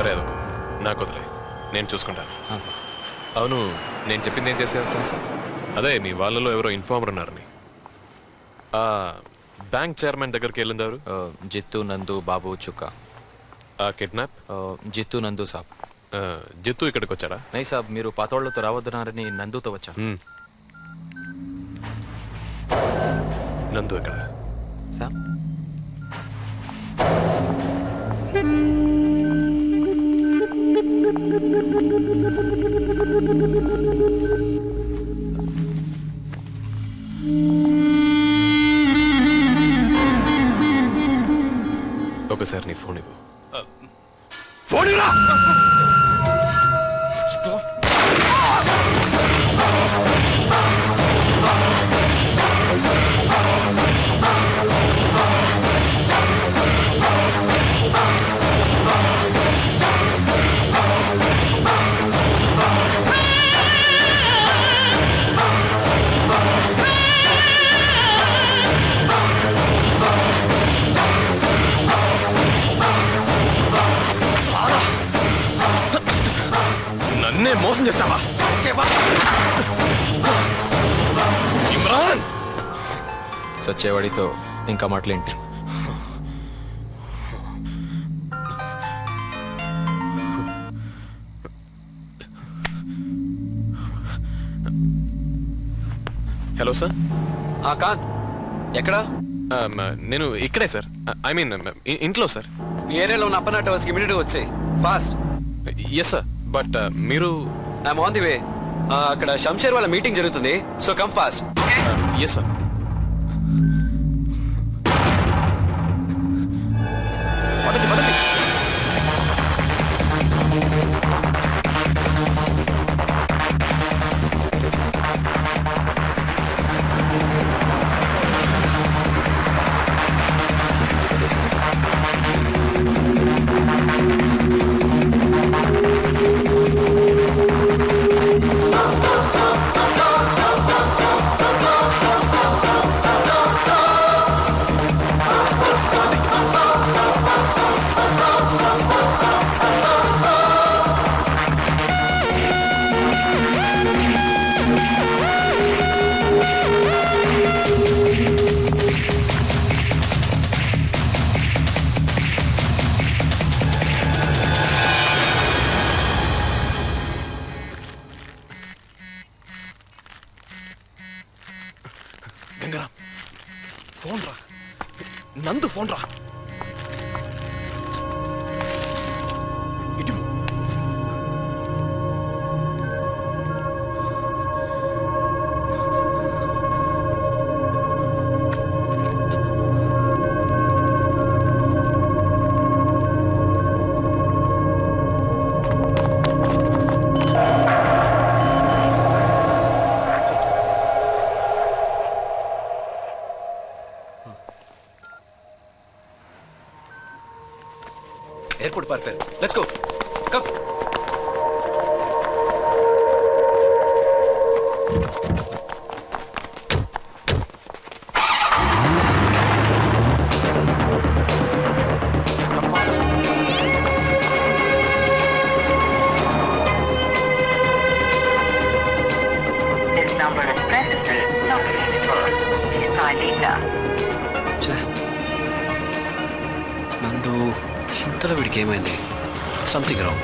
వరే అదొక నాకు వదిలే, నేను చూసుకుంటాను. సార్. అవును, నేను చెప్పింది ఏం చేసావు సార్? అదే మీ వాళ్ళలో ఎవరో ఇన్ఫార్మర్ ఉన్నారని. బ్యాంక్ చైర్మన్ దగ్గరికి వెళ్ళిందారు? జిత్తు, నందు, బాబు, చుక్క. కిడ్నాప్ జిత్తు, నందు సాబ్. జిత్తు ఇక్కడికి వచ్చారా? నై సాబ్, మీరు పాతోళ్లతో రావద్దన్నారని నందుతో వచ్చా. నందు ఎక్కడ సాబ్? ఒకసారి నీ ఫోన్ ఇవ్వు. ఫోన్ ఇవ్వరా? నన్నే మోసం చేస్తావా? ఇమ్రాన్! సచ్చేవాడితో ఇంకా మాటలేంటి? Hello sir. కాంత్ ఎక్కడా? నేను ఇక్కడే సార్. ఐ మీన్ ఇంట్లో సార్. మీ ఏరియాలో ఉన్న అప్పన్న టవర్స్కి ఇమీడియట్గా వచ్చే ఫాస్ట్. ఎస్ సార్, బట్ మీరు? I'm on the way. అక్కడ శంషేర్ వాళ్ళ మీటింగ్ జరుగుతుంది, so come fast. Yes sir. పదండి పదండి. ఫోన్ రా, నందు ఫోన్ రా. ఇటు Airport park. Let's go. Come. This number is presently not reachable. Please try later. నందు ఇంతలో వీడికి ఏమైంది? Something wrong.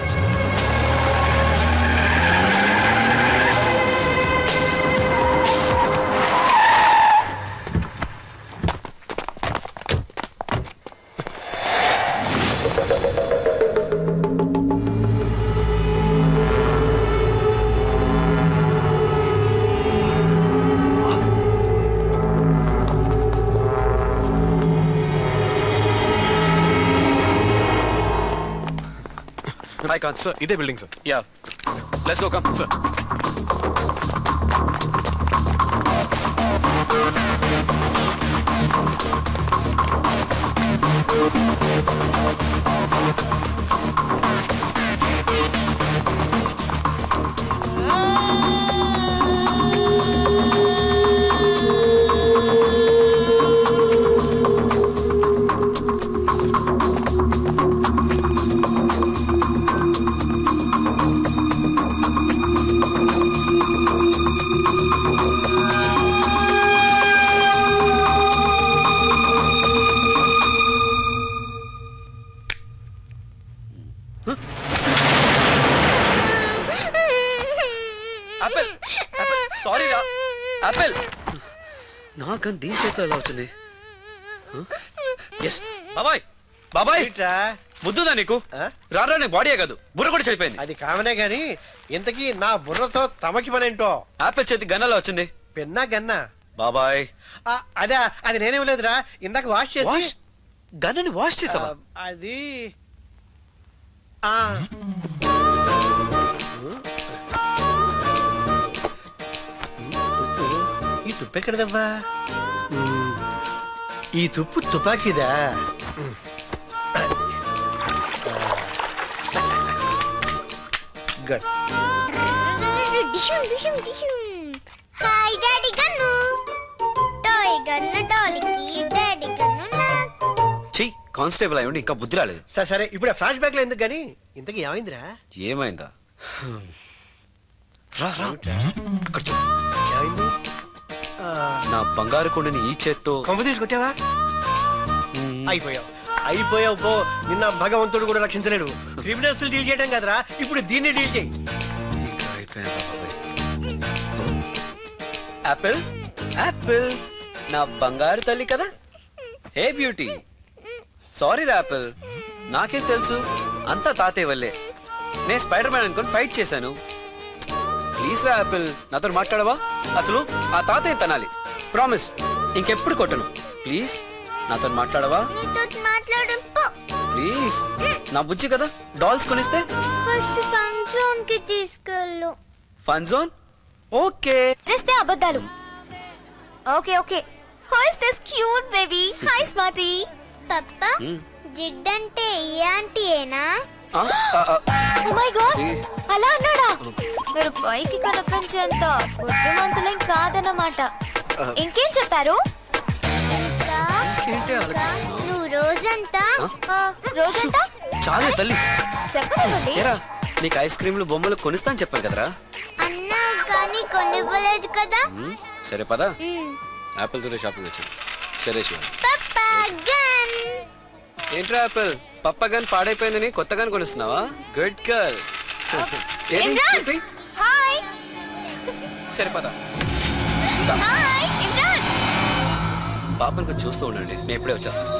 Hi, Kant. Sir, ఇదే building sir. Yeah. Let's go, come. Sir. Apple నా గన్ దీని చేతిలో ఎలా వచ్చింది? ఎస్ బాబాయ్ బాబాయ్ ముద్దుదా నీకు? రారా నీ బాడీ కాదు బుర్ర కూడా చెడిపోయింది. అది కామనే గాని ఇంతకీ నా బుర్రతో తమకి పనేంటో. ఆపిల్ చేతి గన్ ఎలా వచ్చింది? పెన్నా గన్నా బాబాయ్ అదే అది నేనేం లేదురా, ఇందాక వాష్ చేసి. గన్నుని వాష్ చేసావా? అది ఈ తుప్పు ఎక్కడదవ్వా? ఈ తుప్పు తుపాకీదా? Good. Hi daddy gun, toy gun డాలీకి, డాడీ గన్ను నాకు. చెయ్యి కానిస్టేబుల్ అయ్యండి ఇంకా బుద్ధి రాలేదు. సరే ఇప్పుడు ఫ్లాష్ బ్యాక్ లో ఎందుకు గానీ ఇంతకీ ఏమైందిరా? ఏమైందా? రా రా ఇక్కడ చూ. ఏమైంది? నా బంగారు కొండని ఈ చేత్తో కొంప తీసి కొట్టావా? అయిపోయావు పో. నిన్న భగవంతుడు కూడా రక్షించలేడు. క్రిమినల్స్ డీల్ చేయడం కదరా, ఇప్పుడు దీన్ని డీల్ చేయి. యాపిల్ యాపిల్ నా బంగారు తల్లి కదా. హే బ్యూటీ, సారీ రా యాపిల్, నాకేం తెలుసు, అంతా తాతయ్య వల్లే. నేను స్పైడర్ మ్యాన్ అనుకుని ఫైట్ చేశాను. ప్లీజ్ రా యాపిల్, నాతో మాట్లాడవా? అసలు ఆ తాతయ్య తనాలి. ప్రామిస్ ఇంకెప్పుడు కొట్టను. ప్లీజ్ నాతో మాట్లాడవా? ప్లీజ్ నా బుజ్జి కదా, డాల్స్ కొనిస్తే ఫస్ట్ ఫన్ జోన్ కి తీసుకెళ్ళు. Fun zone? ఓకే. చేస్తే అబద్ధాలు. Okay okay. How is this cute baby? Hi smarty. పప్పా జిడ్డంటే ఈ ఆంటీయేనా? ఓ మై గాడ్, అలా అన్నాడా? మీరు పైకి కనిపించేంత బుద్ధిమంతులేం కాదన్నమాట. ఇంకేం చెప్పారు? నువ్వు రోజంతా రోజంతా చాలే తల్లి. చెప్పనివ్వండి. నీకు ఐస్ క్రీమ్లు బొమ్మలు కొనిస్తాను చెప్పాను కదరా. అన్నా కానీ కొనివ్వలేదు కదా. సరే పదా, యాపిల్ తోనే షాపింగ్ వచ్చాను. సరే శివ. ఏంట్రా యాపిల్, పప్ప గన్ పాడైపోయిందని కొత్త గన్ కొనిస్తున్నావా? Good girl. హాయ్. సరే పదా. హాయ్ ఇమ్రాన్. పాపను కొంచెం చూస్తూ ఉండండి, నేను ఎప్పుడే వచ్చేస్తాను.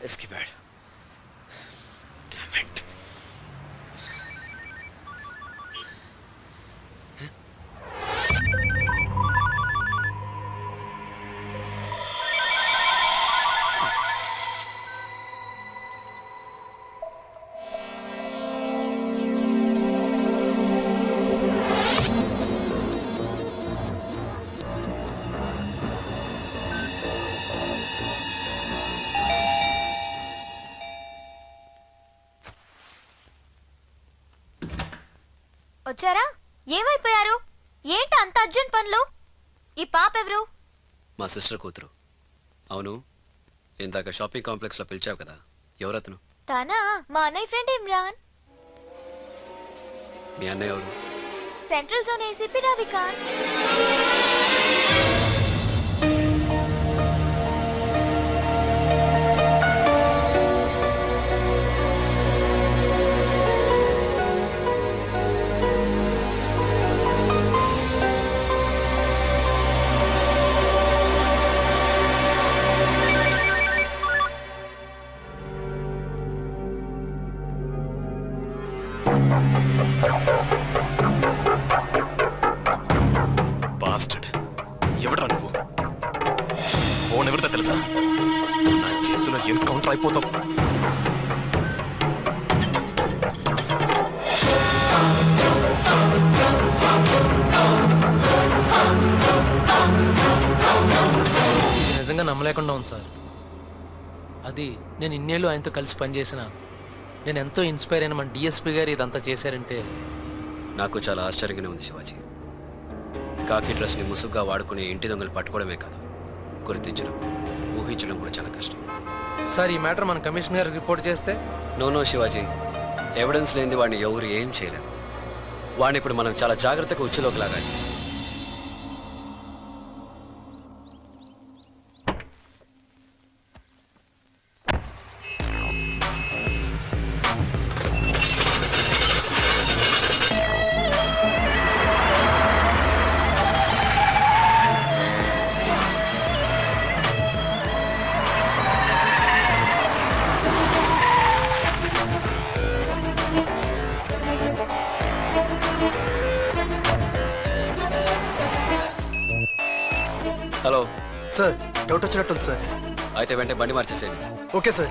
Escape pad. Damn it. వచ్చారా? ఏమైపోయారు? ఏంటి అంత అర్జెంట్ పనులు? ఈ పాప ఎవరు? మా సిస్టర్ కూతురు. అవును, ఇందాక షాపింగ్ కాంప్లెక్స్ లో పిలిచావు కదా, ఎవరతను? తనా? మా అన్నయ్య ఫ్రెండ్ ఇమ్రాన్. మీ అన్నయ్య ఎవరు? Central zone ACP Ravikanth. Bastard, ఎవడ్రా నువ్వు? ఫోన్ ఎవరితో తెలుసా? నా చేతిలో ఎన్కౌంటర్ అయిపోతావు. నిజంగా నమ్మలేకుండా ఉంది సార్. అది నేను ఇన్నేళ్ళు ఆయనతో కలిసి పనిచేసిన, నేను ఎంతో ఇన్స్పైర్ అయిన మన డిఎస్పీ గారు ఇదంతా చేశారంటే నాకు చాలా ఆశ్చర్యంగానే ఉంది శివాజీ. కాకి డ్రెస్ని ముసుగ్గా వాడుకుని ఇంటి దొంగలు పట్టుకోవడమే కాదు, గుర్తించడం, ఊహించడం కూడా చాలా కష్టం. సార్, ఈ మ్యాటర్ మన కమిషనర్ గారికి రిపోర్ట్ చేస్తే? నో శివాజీ, ఎవిడెన్స్ లేనిది వాడిని ఎవరు ఏం చేయలేరు. వాడిని ఇప్పుడు మనం చాలా జాగ్రత్తగా ఉచ్చులోకి లాగాలి. హలో సార్, డౌట్ వచ్చినట్టుంది సార్. అయితే వెంటనే బండి మార్చేసేయండి. Okay sir.